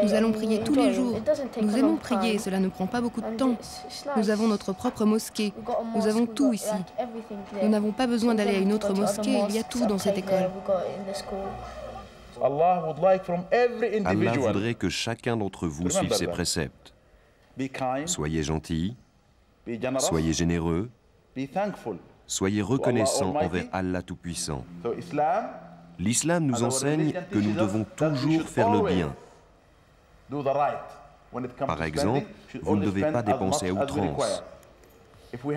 Nous allons prier tous les jours. Nous aimons prier, cela ne prend pas beaucoup de temps. Nous avons notre propre mosquée. Nous avons tout ici. Nous n'avons pas besoin d'aller à une autre mosquée, il y a tout dans cette école. Allah voudrait que chacun d'entre vous suive ses préceptes. Soyez gentils, soyez généreux, soyez reconnaissants envers Allah Tout-Puissant. L'islam nous enseigne que nous devons toujours faire le bien. Par exemple, vous ne devez pas dépenser à outrance.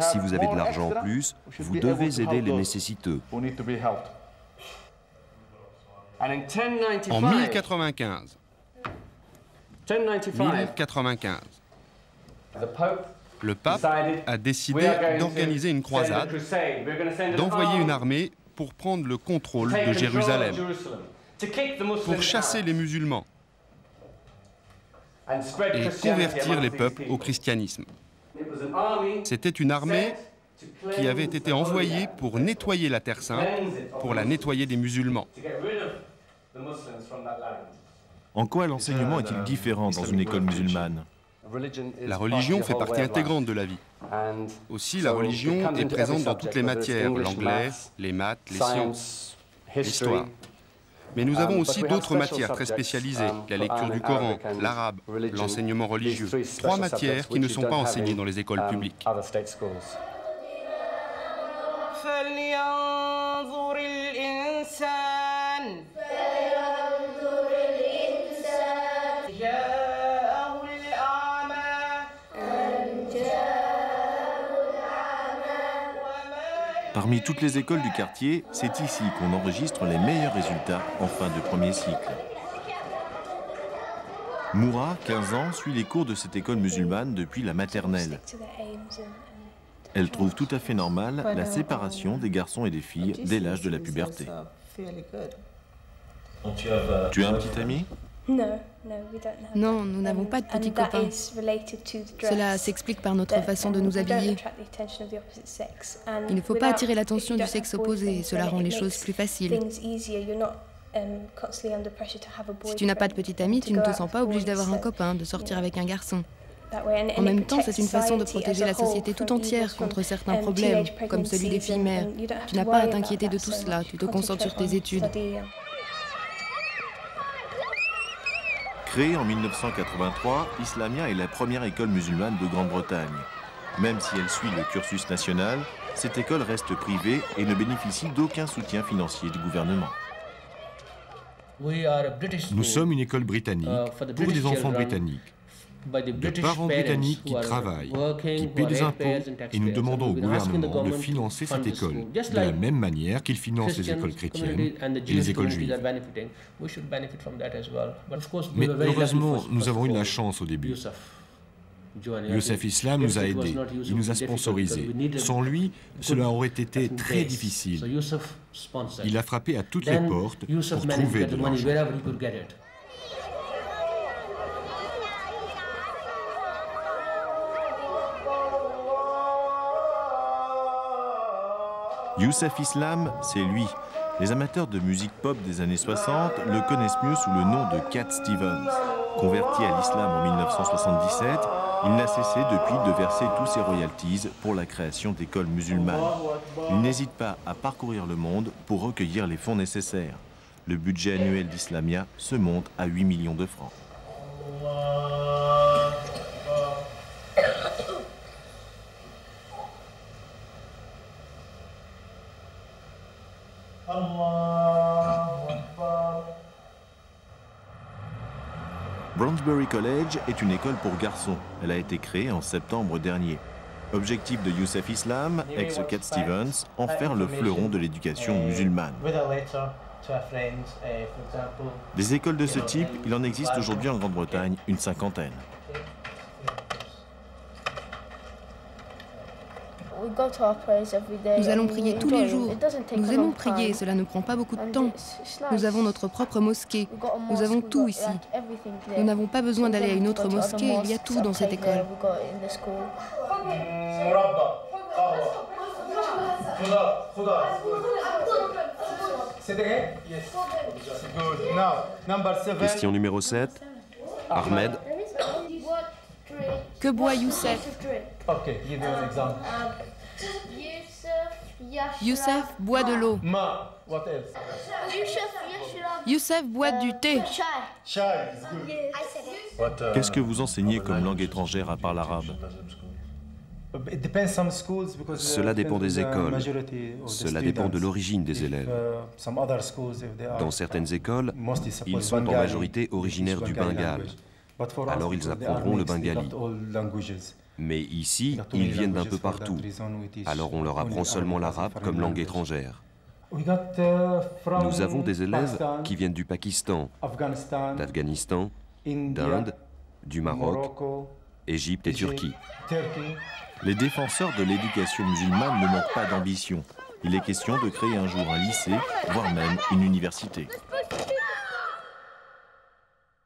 Si vous avez de l'argent en plus, vous devez aider les nécessiteux. En 1095, le pape a décidé d'organiser une croisade, d'envoyer une armée pour prendre le contrôle de Jérusalem, pour chasser les musulmans et convertir les peuples au christianisme. C'était une armée qui avait été envoyée pour nettoyer la Terre Sainte, pour la nettoyer des musulmans. En quoi l'enseignement est-il différent dans une école musulmane? La religion fait partie intégrante de la vie. Aussi, la religion est présente dans toutes les matières, l'anglais, les maths, les sciences, l'histoire. Mais nous avons aussi d'autres matières très spécialisées, la lecture du Coran, l'arabe, l'enseignement religieux. 3 matières qui ne sont pas enseignées dans les écoles publiques. Parmi toutes les écoles du quartier, c'est ici qu'on enregistre les meilleurs résultats en fin de premier cycle. Moura, 15 ans, suit les cours de cette école musulmane depuis la maternelle. Elle trouve tout à fait normale la séparation des garçons et des filles dès l'âge de la puberté. Tu as un petit ami? Non, nous n'avons pas de petits copains. Cela s'explique par notre façon de nous habiller. Il ne faut pas attirer l'attention du sexe opposé, cela rend les choses plus faciles. Si tu n'as pas de petit ami, tu ne te sens pas obligé d'avoir un copain, de sortir avec un garçon. En même temps, c'est une façon de protéger la société tout entière contre certains problèmes, comme celui des filles mères. Tu n'as pas à t'inquiéter de tout cela, tu te concentres sur tes études. Créée en 1983, Islamia est la première école musulmane de Grande-Bretagne. Même si elle suit le cursus national, cette école reste privée et ne bénéficie d'aucun soutien financier du gouvernement. Nous sommes une école britannique pour des enfants britanniques, de parents britanniques qui travaillent, qui paient des impôts, et nous demandons au gouvernement de financer cette école, de la même manière qu'il finance les écoles chrétiennes et les écoles juives. Mais heureusement, nous avons eu de la chance au début. Youssef Islam nous a aidés, il nous a sponsorisés. Sans lui, cela aurait été très difficile. Il a frappé à toutes les portes pour trouver de l'argent. Youssef Islam, c'est lui. Les amateurs de musique pop des années 60 le connaissent mieux sous le nom de Cat Stevens. Converti à l'islam en 1977, il n'a cessé depuis de verser tous ses royalties pour la création d'écoles musulmanes. Il n'hésite pas à parcourir le monde pour recueillir les fonds nécessaires. Le budget annuel d'Islamia se monte à 8 millions de francs. Brondesbury College est une école pour garçons. Elle a été créée en septembre dernier. Objectif de Youssef Islam, ex-Cat Stevens, en faire le fleuron de l'éducation musulmane. Des écoles de ce type, il en existe aujourd'hui en Grande-Bretagne une 50aine. Nous allons prier tous les jours. Nous aimons prier, cela ne prend pas beaucoup de temps. Nous avons notre propre mosquée. Nous avons tout ici. Nous n'avons pas besoin d'aller à une autre mosquée, il y a tout dans cette école. Question numéro 7. Ahmed. Que boit Youssef? Youssef boit de l'eau. Youssef boit du thé. Qu'est-ce que vous enseignez comme langue étrangère à part l'arabe? Cela dépend des écoles. Cela dépend de l'origine des élèves. Dans certaines écoles, ils sont en majorité originaires du Bengale. Alors ils apprendront le bengali. Mais ici, ils viennent d'un peu partout. Alors on leur apprend seulement l'arabe comme langue étrangère. Nous avons des élèves qui viennent du Pakistan, d'Afghanistan, d'Inde, du Maroc, Égypte et Turquie. Les défenseurs de l'éducation musulmane ne manquent pas d'ambition. Il est question de créer un jour un lycée, voire même une université.